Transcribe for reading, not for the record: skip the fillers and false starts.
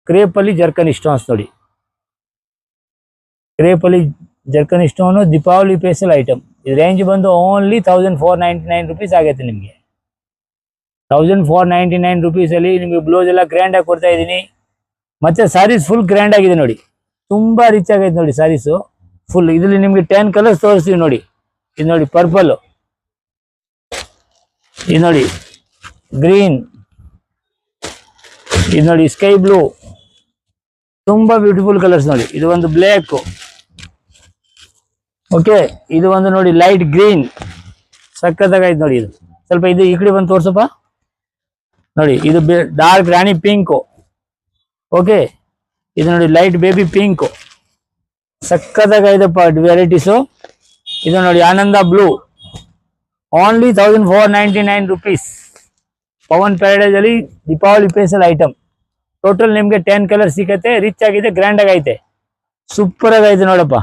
Crepe ಅಲ್ಲಿ ಜರ್ಕನ್ stones ನೋಡಿ, crepe ಅಲ್ಲಿ ಜರ್ಕನ್ ಸ್ಟೋನು ದೀಪಾವಳಿ ಸ್ಪೆಷಲ್ ಐಟಮ್. ಇದು ರೇಂಜ್ ಬಂದು ಓನ್ಲಿ 1499 ರುಪೀಸ್ ಆಗೈತೆ ನಿಮಗೆ. 1499 ರುಪೀಸ್ ಅಲ್ಲಿ ನಿಮಗೆ ಬ್ಲೌಸ್ ಎಲ್ಲ ಗ್ರ್ಯಾಂಡ್ ಆಗಿ ಕೊಡ್ತಾ ಇದ್ದೀನಿ. ಮತ್ತೆ ಸಾರೀಸ್ ಫುಲ್ ಗ್ರ್ಯಾಂಡ್ ಆಗಿದೆ ನೋಡಿ, ತುಂಬಾ ರಿಚ್ ಆಗೈತೆ ನೋಡಿ ಸಾರೀಸು ಫುಲ್. ಇದರಲ್ಲಿ ನಿಮಗೆ 10 ಕಲರ್ಸ್ ತೋರಿಸ್ತೀವಿ ನೋಡಿ. ಇದು ನೋಡಿ ಪರ್ಪಲ್, ಇದು ನೋಡಿ ಗ್ರೀನ್, ಇದು ನೋಡಿ ಸ್ಕೈ ಬ್ಲೂ, ತುಂಬಾ ಬ್ಯೂಟಿಫುಲ್ ಕಲರ್ಸ್ ನೋಡಿ. ಇದು ಒಂದು ಬ್ಲ್ಯಾಕ್, ಓಕೆ. ಇದು ಒಂದು ನೋಡಿ ಲೈಟ್ ಗ್ರೀನ್, ಸಖತ್ತಾಗೈತೆ ನೋಡಿ. ಇದು ಸ್ವಲ್ಪ ಇದು ಈ ಕಡೆ ಬಂದು ತೋರ್ಸಪ್ಪ ನೋಡಿ. ಇದು ಡಾರ್ಕ್ ರಾಣಿ ಪಿಂಕು, ಓಕೆ. ಇದು ನೋಡಿ ಲೈಟ್ ಬೇಬಿ ಪಿಂಕು, ಸಖತ್ತಾಗೈತಪ್ಪ ವೆರೈಟೀಸು. ಇದು ನೋಡಿ ಆನಂದ blue, only 1499 rupees. Pavan paradise ಅಲ್ಲಿ ದೀಪಾವಳಿ ಸ್ಪೆಷಲ್ ಐಟಮ್. ಟೋಟಲ್ ನಿಮ್ಗೆ 10 ಕಲರ್ ಸಿಗತ್ತೆ, ರಿಚ್ ಆಗಿದೆ, ಗ್ರ್ಯಾಂಡ್ ಆಗೈತೆ, ಸೂಪರ್ ಆಗೈತೆ ನೋಡಪ್ಪ.